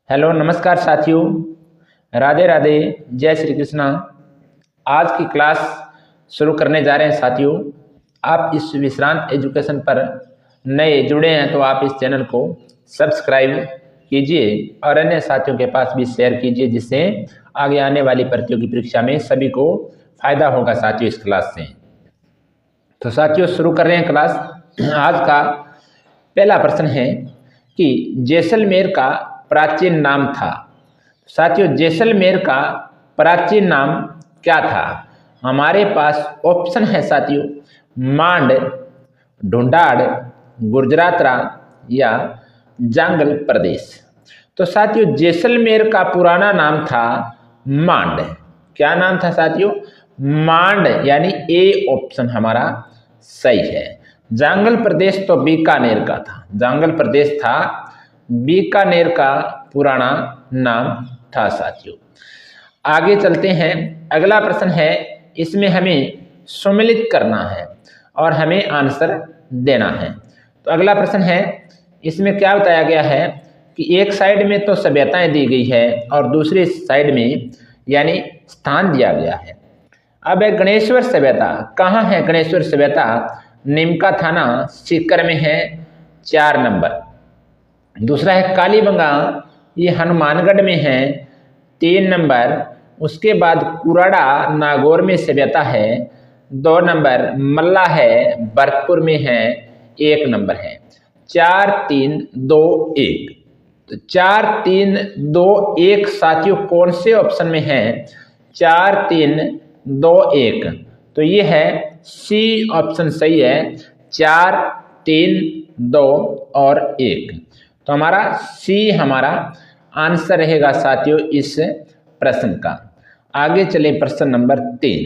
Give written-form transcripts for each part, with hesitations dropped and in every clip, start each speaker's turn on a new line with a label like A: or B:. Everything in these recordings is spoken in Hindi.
A: हेलो नमस्कार साथियों, राधे राधे, जय श्री कृष्णा। आज की क्लास शुरू करने जा रहे हैं साथियों। आप इस विश्रांत एजुकेशन पर नए जुड़े हैं तो आप इस चैनल को सब्सक्राइब कीजिए और अन्य साथियों के पास भी शेयर कीजिए, जिससे आगे आने वाली प्रतियोगी परीक्षा में सभी को फायदा होगा साथियों इस क्लास से। तो साथियों शुरू कर रहे हैं क्लास। आज का पहला प्रश्न है कि जैसलमेर का प्राचीन नाम था। साथियों जैसलमेर का प्राचीन नाम क्या था? हमारे पास ऑप्शन है साथियों, मांड, ढूंढाड़, गुजरातरा या जांगल प्रदेश। तो साथियों जैसलमेर का पुराना नाम था मांड। क्या नाम था साथियों? मांड, यानी ए ऑप्शन हमारा सही है। जांगल प्रदेश तो बीकानेर का था। जांगल प्रदेश था बीकानेर का पुराना नाम था साथियों। आगे चलते हैं। अगला प्रश्न है, इसमें हमें सम्मिलित करना है और हमें आंसर देना है। तो अगला प्रश्न है, इसमें क्या बताया गया है कि एक साइड में तो सभ्यताएं दी गई है और दूसरी साइड में यानी स्थान दिया गया है। अब है गणेश्वर सभ्यता। कहाँ है गणेश्वर सभ्यता? निमका थाना सीकर में है, 4 नंबर। दूसरा है कालीबंगा, ये हनुमानगढ़ में है, 3 नंबर। उसके बाद कुराड़ा नागौर में सभ्यता है, 2 नंबर। मल्ला है भरतपुर में है, 1 नंबर है। 4 3 2 1। तो 4 3 2 1 साथियों कौन से ऑप्शन में है? 4 3 2 1। तो ये है सी ऑप्शन सही है, 4 3 2 और 1। तो हमारा सी हमारा आंसर रहेगा साथियों इस प्रश्न का। आगे चले प्रश्न नंबर 3।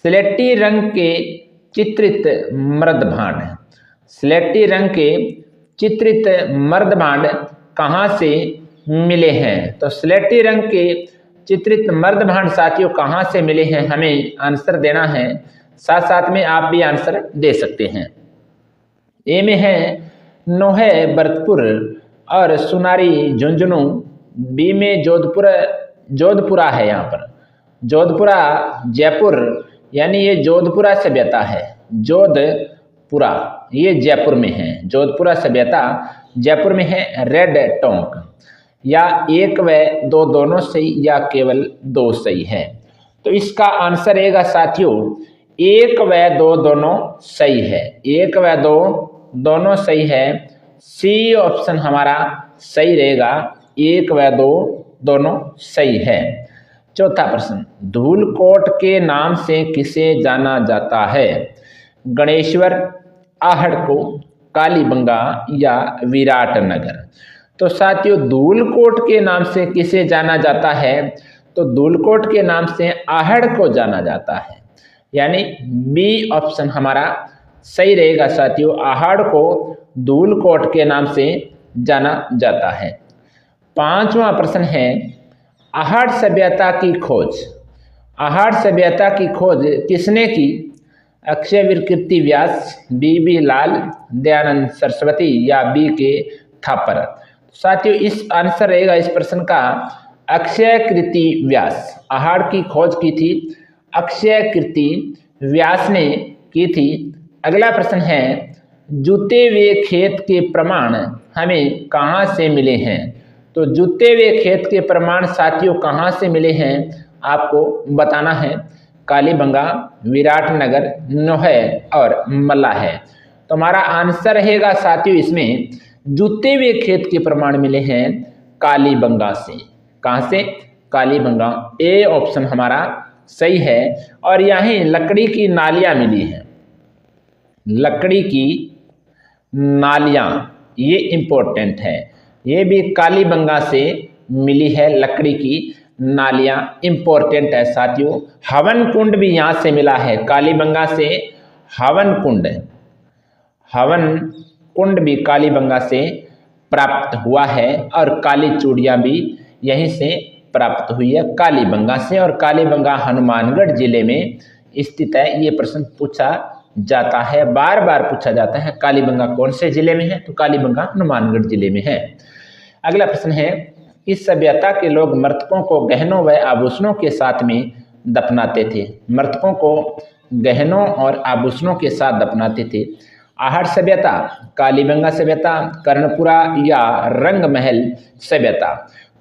A: स्लेटी रंग के चित्रित मर्दभांड। स्लेटी रंग के चित्रित मर्दभांड कहाँ से मिले हैं? तो स्लेटी रंग के चित्रित मर्दभांड साथियों कहाँ से मिले हैं, हमें आंसर देना है। साथ साथ में आप भी आंसर दे सकते हैं। ए में है नोहे भरतपुर और सुनारी झुंझुनू। बी में जोधपुरा है, यहाँ पर जोधपुरा जयपुर, यानी ये जोधपुरा सभ्यता है। जोधपुरा ये जयपुर में है, जोधपुरा सभ्यता जयपुर में है। रेड टोंक, या 1 व 2 दोनों सही या केवल 2 सही है। तो इसका आंसर रहेगा साथियों 1 व 2 दोनों सही है। 1 व 2 दोनों सही है। सी ऑप्शन हमारा सही रहेगा, 1 व 2 दोनों सही है। चौथा प्रश्न, धूलकोट के नाम से किसे जाना जाता है? गणेश्वर, आहड़को, कालीबंगा या विराटनगर। तो साथियों धूलकोट के नाम से किसे जाना जाता है? तो धूलकोट के नाम से आहड़ को जाना जाता है, यानी बी ऑप्शन हमारा सही रहेगा साथियों। आहड़ को धूलकोट के नाम से जाना जाता है। 5वां प्रश्न है, आहड़ सभ्यता की खोज। आहड़ सभ्यता की खोज किसने की? अक्षयवीर कीर्ति व्यास, बी लाल दयानंद सरस्वती या बी के थापर। साथियों इस आंसर रहेगा इस प्रश्न का अक्षय कीर्ति व्यास। आहड़ की खोज की थी अक्षय कीर्ति व्यास ने की थी। अगला प्रश्न है, जूते हुए खेत के प्रमाण हमें कहाँ से मिले हैं? तो जूते हुए खेत के प्रमाण साथियों कहाँ से मिले हैं आपको बताना है। कालीबंगा, विराटनगर, नोहे और मल्ला है। तो हमारा आंसर रहेगा साथियों इसमें जूते हुए खेत के प्रमाण मिले हैं कालीबंगा से। कहाँ से? कालीबंगा, ए ऑप्शन हमारा सही है। और यहीं लकड़ी की नालियां मिली हैं। लकड़ी की नालियां ये इंपॉर्टेंट है, ये भी कालीबंगा से मिली है। लकड़ी की नालियां इंपॉर्टेंट है साथियों। हवन कुंड भी यहाँ से मिला है, कालीबंगा से हवन कुंड भी कालीबंगा से प्राप्त हुआ है। और काली चूड़ियाँ भी यहीं से प्राप्त हुई है कालीबंगा से। और कालीबंगा हनुमानगढ़ जिले में स्थित है। ये प्रश्न पूछा जाता है, बार बार पूछा जाता है, कालीबंगा कौन से जिले में है? तो कालीबंगा हनुमानगढ़ जिले में है। अगला प्रश्न है, इस सभ्यता के लोग मृतकों को गहनों व आभूषणों के साथ में दफनाते थे। मृतकों को गहनों और आभूषणों के साथ दफनाते थे। आहट सभ्यता, कालीबंगा सभ्यता, कर्णपुरा या रंगमहल सभ्यता।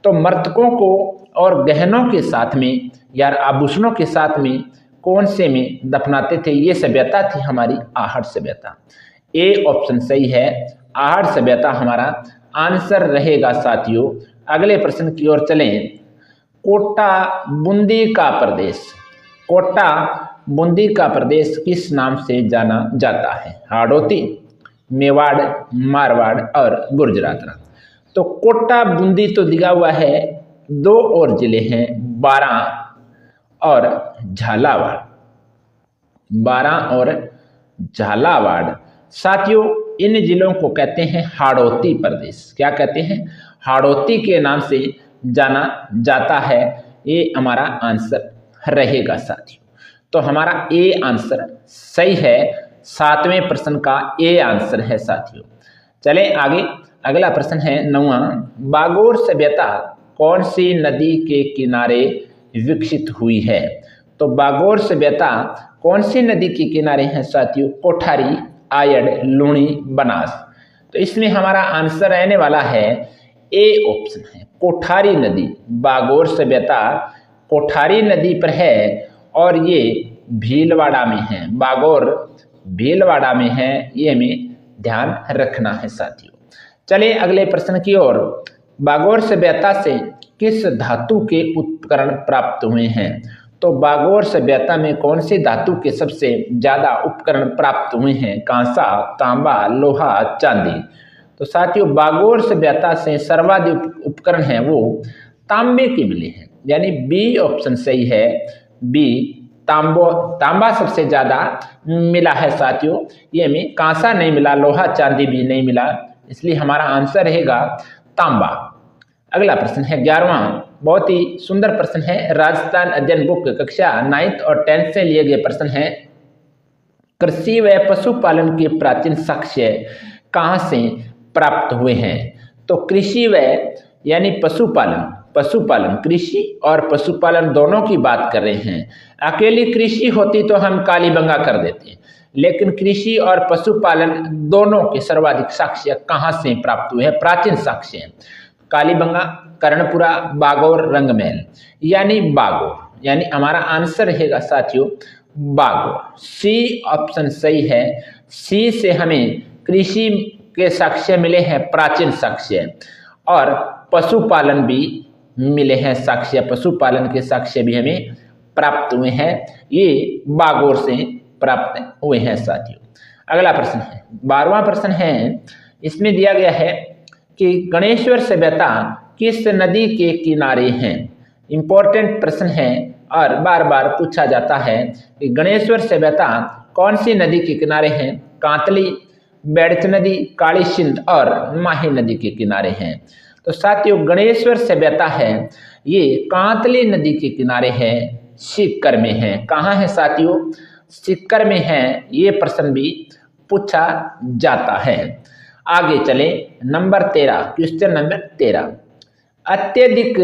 A: तो मृतकों को और गहनों के साथ में या आभूषणों के साथ में कौन से में दफनाते थे? ये सभ्यता थी हमारी आहट सभ्यता। ए ऑप्शन सही है, आहट सभ्यता हमारा आंसर रहेगा साथियों। अगले प्रश्न की ओर चलें। कोटा बूंदी का प्रदेश, कोटा बूंदी का प्रदेश किस नाम से जाना जाता है? हाड़ौती, मेवाड़, मारवाड़ और गुर्जरात। तो कोटा बूंदी तो दिया हुआ है, दो और जिले हैं, बारां और झालावाड़, बारां और झालावाड़। साथियों इन जिलों को कहते हैं हाड़ौती प्रदेश। क्या कहते हैं? हाड़ौती के नाम से जाना जाता है। ये हमारा आंसर रहेगा साथियों। तो हमारा ए आंसर सही है, 7वें प्रश्न का ए आंसर है साथियों। चले आगे। अगला प्रश्न है 9वां। बागोर सभ्यता कौन सी नदी के किनारे विकसित हुई है? तो बागोर सभ्यता कौन सी नदी के किनारे है साथियों? कोठारी, आयड़, लूणी, बनास। तो इसमें हमारा आंसर रहने वाला है ए ऑप्शन है, कोठारी नदी। बागोर सभ्यता कोठारी नदी पर है और ये भीलवाड़ा में है। बागोर भीलवाड़ा में है, ये हमें ध्यान रखना है साथियों। चलिए अगले प्रश्न की ओर। बागोर सभ्यता से किस धातु के उपकरण प्राप्त हुए हैं? तो बागोर सभ्यता में कौन सी धातु के सबसे ज्यादा उपकरण प्राप्त हुए हैं? कांसा, तांबा, लोहा, चांदी। तो साथियों बागोर सभ्यता से सर्वाधिक उपकरण हैं वो तांबे के मिले हैं, यानी बी ऑप्शन सही है। बी तांबा सबसे ज्यादा मिला है साथियों। ये हमें कांसा नहीं मिला, लोहा चांदी भी नहीं मिला, इसलिए हमारा आंसर रहेगा तांबा। अगला प्रश्न है 11वां, बहुत ही सुंदर प्रश्न है। राजस्थान अध्ययन बुक कक्षा 9th और 10th से लिए गए प्रश्न है। कृषि व पशुपालन के प्राचीन साक्ष्य कहाँ से प्राप्त हुए हैं? तो कृषि व यानी पशुपालन, पशुपालन, कृषि और पशुपालन दोनों की बात कर रहे हैं। अकेली कृषि होती तो हम कालीबंगा कर देते, लेकिन कृषि और पशुपालन दोनों के सर्वाधिक साक्ष्य कहाँ से प्राप्त हुए हैं? प्राचीन साक्ष्य, कालीबंगा, कर्णपुरा, बागोर, रंगमहल, यानी बागोर, यानी हमारा आंसर रहेगा साथियों बागोर। सी ऑप्शन सही है। सी से हमें कृषि के साक्ष्य मिले हैं, प्राचीन साक्ष्य, और पशुपालन भी मिले हैं साक्ष्य, पशुपालन के साक्ष्य भी हमें प्राप्त हुए हैं, ये बागोर से प्राप्त हुए हैं साथियों। अगला प्रश्न है 12वां प्रश्न है। इसमें दिया गया है कि गणेश्वर सभ्यता किस नदी के किनारे हैं? इंपॉर्टेंट प्रश्न है और बार बार पूछा जाता है कि गणेश्वर सभ्यता कौन सी नदी के किनारे हैं? कांतली, बेड़च नदी, काली सिंध और माही नदी के किनारे हैं। तो साथियों गणेश्वर सभ्यता है ये कांतली नदी के किनारे है, सीकर में है। कहाँ है साथियों? सीकर में है। ये प्रश्न भी पूछा जाता है। आगे चले नंबर 13, क्वेश्चन नंबर 13। अत्यधिक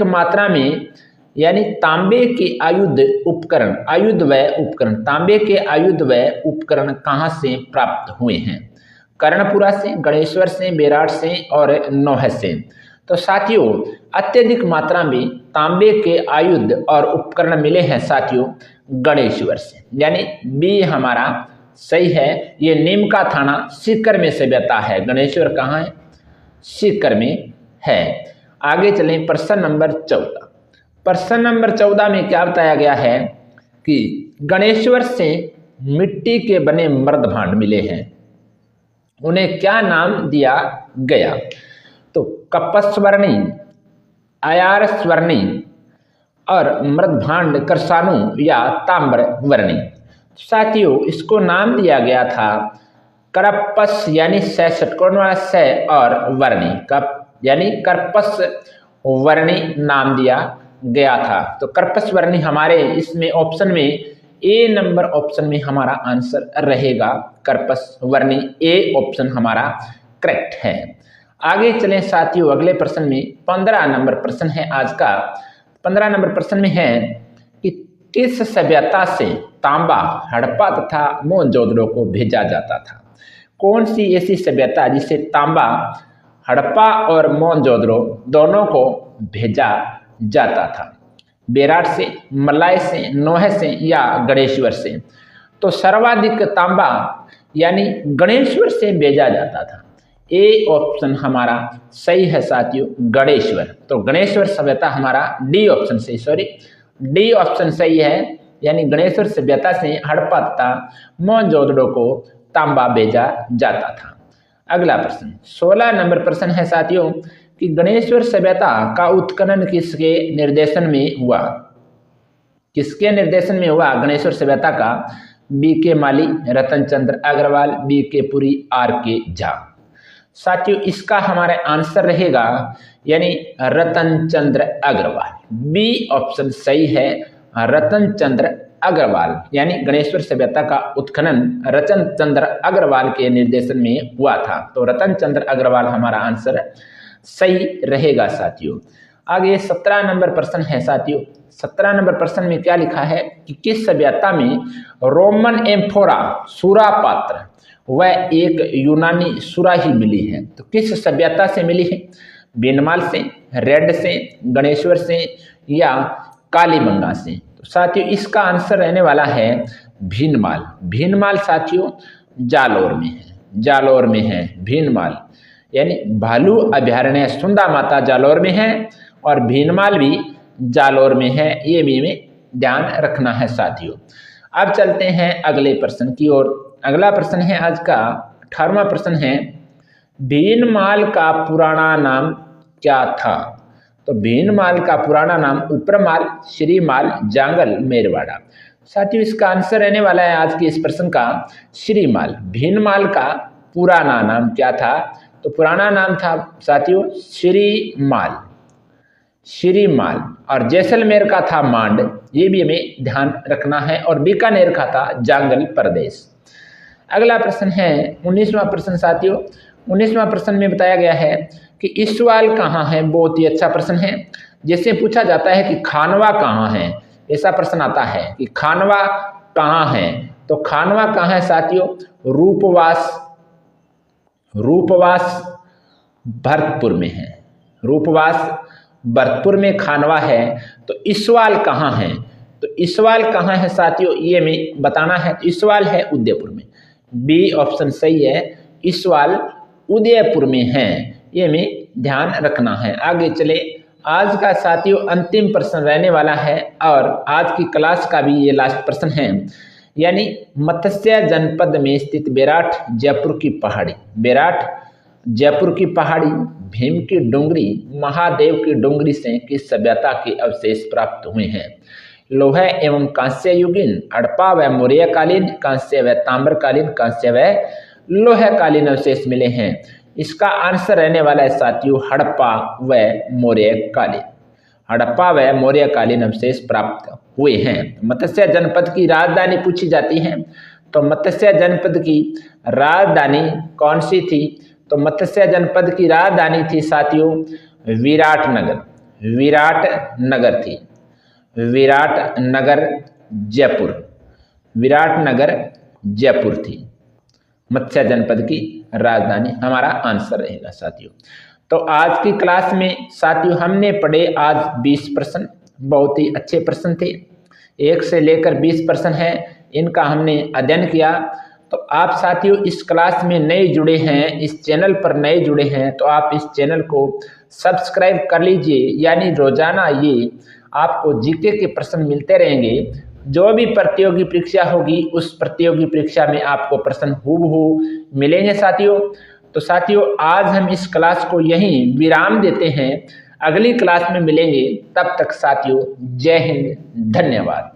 A: मात्रा में यानी तांबे के आयुध उपकरण, आयुध व उपकरण, तांबे के आयुध व उपकरण कहाँ से प्राप्त हुए हैं? कर्णपुरा से, गणेश्वर से, बेराट से और नौह से। तो साथियों अत्यधिक मात्रा में तांबे के आयुध और उपकरण मिले हैं साथियों गणेश्वर से, यानी बी हमारा सही है। ये नीम का थाना सीकर में सभ्यता है। गणेश्वर कहाँ है? सीकर में है। आगे चलें प्रश्न नंबर 14। प्रश्न नंबर 14 में क्या बताया गया है कि गणेश्वर से मिट्टी के बने मर्दभांड मिले हैं, उन्हें क्या नाम दिया गया? तो कपस्वर्णी, आयार स्वर्णी और मृदभांड करसानु या ताम्र वर्णी। साथियों इसको नाम दिया गया था करपस, यानी सह षटकोण वाला सह, और वर्णी कप यानी करपस वर्णी नाम दिया गया था। तो करपस वर्णी हमारे इसमें ऑप्शन में ए नंबर ऑप्शन में हमारा आंसर रहेगा करपस वर्णी। ए ऑप्शन हमारा करेक्ट है। आगे चलें साथियों अगले प्रश्न में। 15 नंबर प्रश्न है आज का। 15 नंबर प्रश्न में है कि किस सभ्यता से तांबा, हड़प्पा तथा मोहनजोदड़ो को भेजा जाता था? कौन सी ऐसी सभ्यता जिसे तांबा, हड़प्पा और मोहनजोदड़ो दोनों को भेजा जाता था? बेराट से, मलाय से, नोहे से या गणेश्वर से? तो सर्वाधिक तांबा यानी गणेश्वर से भेजा जाता था। ए ऑप्शन हमारा सही है साथियों, गणेश्वर। तो गणेश्वर सभ्यता हमारा डी ऑप्शन सही, सॉरी डी ऑप्शन सही है, यानी गणेश्वर सभ्यता से हड़प्पा तथा मोहनजोदड़ो को तांबा भेजा जाता था। अगला प्रश्न 16 नंबर प्रश्न है साथियों कि गणेश्वर सभ्यता का उत्खनन किसके निर्देशन में हुआ? किसके निर्देशन में हुआ गणेश्वर सभ्यता का? बी के माली, रतन चंद्र अग्रवाल, बी के पुरी, आर के झा। साथियों इसका हमारा आंसर रहेगा यानी रतन चंद्र अग्रवाल। बी ऑप्शन सही है, रतन चंद्र अग्रवाल, यानी गणेश्वर सभ्यता का उत्खनन रतन चंद्र अग्रवाल के निर्देशन में हुआ था। तो रतन चंद्र अग्रवाल हमारा आंसर सही रहेगा साथियों। आगे 17 नंबर प्रश्न है साथियों। 17 नंबर प्रश्न में क्या लिखा है कि किस सभ्यता में रोमन एम्फोरा, सुरा पात्र वह एक यूनानी सुराही मिली है? तो किस सभ्यता से मिली है? बीनमाल से, रेड से, गणेश्वर से या कालीबंगा से? तो साथियों इसका आंसर रहने वाला है भीनमाल। भीनमाल साथियों जालोर में है, जालोर में है भीनमाल, यानी भालू अभयारण्य सुंदा माता जालोर में है और भीनमाल भी जालोर में है, ये भी हमें ध्यान रखना है साथियों। अब चलते हैं अगले प्रश्न की ओर। अगला प्रश्न है आज का 18वां प्रश्न है, भीनमाल का पुराना नाम क्या था? तो भीनमाल का पुराना नाम उपरमाल, श्रीमाल, जांगल, मेरवाड़ा। साथियों इसका आंसर रहने वाला है आज के इस प्रश्न का श्रीमाल। भीनमाल का पुराना नाम क्या था? तो पुराना नाम था साथियों श्रीमाल, श्रीमाल। और जैसलमेर का था मांड, ये भी हमें ध्यान रखना है, और बीकानेर का था जांगल प्रदेश। अगला प्रश्न है 19वां प्रश्न साथियों। 19वां प्रश्न में बताया गया है कि ईसवाल कहाँ है? बहुत ही अच्छा प्रश्न है। जैसे पूछा जाता है कि खानवा कहाँ है, ऐसा प्रश्न आता है कि खानवा कहाँ है? तो खानवा कहाँ है साथियों? रूपवास, रूपवास भरतपुर में है, रूपवास भरतपुर में खानवा है। तो ईसवाल कहाँ है? तो ईसवाल कहाँ है साथियों ये हमें बताना है। तो ईसवाल है उदयपुर में। बी ऑप्शन सही है, ईसवाल उदयपुर में है, ये हमें ध्यान रखना है। आगे चले, आज का साथियों अंतिम प्रश्न रहने वाला है और आज की क्लास का भी ये लास्ट प्रश्न है, यानी मत्स्य जनपद में स्थित बेराट जयपुर की पहाड़ी, बेराट जयपुर की पहाड़ी, भीम की डोंगरी, महादेव की डोंगरी से किस सभ्यता के अवशेष प्राप्त हुए हैं? लोह एवं कांस्य युगीन, हड़प्पा व मौर्यकालीन, कांस्य व ताम्रकालीन, कांस्य व लोहकालीन अवशेष मिले हैं। इसका आंसर रहने वाला है साथियों हड़प्पा व मौर्यकालीन, हड़प्पा व मौर्यकालीन अवशेष प्राप्त हुए हैं। मत्स्य जनपद की राजधानी पूछी जाती है, तो मत्स्य जनपद की राजधानी कौन सी थी? तो मत्स्य जनपद की राजधानी थी साथियों विराटनगर, विराटनगर थी, विराटनगर जयपुर, विराटनगर जयपुर थी मत्स्य जनपद की राजधानी, हमारा आंसर रहेगा साथियों। तो आज की क्लास में साथियों हमने पढ़े आज 20 प्रश्न, बहुत ही अच्छे प्रश्न थे, 1 से लेकर 20 प्रश्न हैं, इनका हमने अध्ययन किया। तो आप साथियों इस क्लास में नए जुड़े हैं, इस चैनल पर नए जुड़े हैं, तो आप इस चैनल को सब्सक्राइब कर लीजिए, यानी रोजाना ये आपको जीके के प्रश्न मिलते रहेंगे। जो भी प्रतियोगी परीक्षा होगी उस प्रतियोगी परीक्षा में आपको प्रश्न हूबहू मिलेंगे साथियों। तो साथियों आज हम इस क्लास को यहीं विराम देते हैं, अगली क्लास में मिलेंगे, तब तक साथियों जय हिंद, धन्यवाद।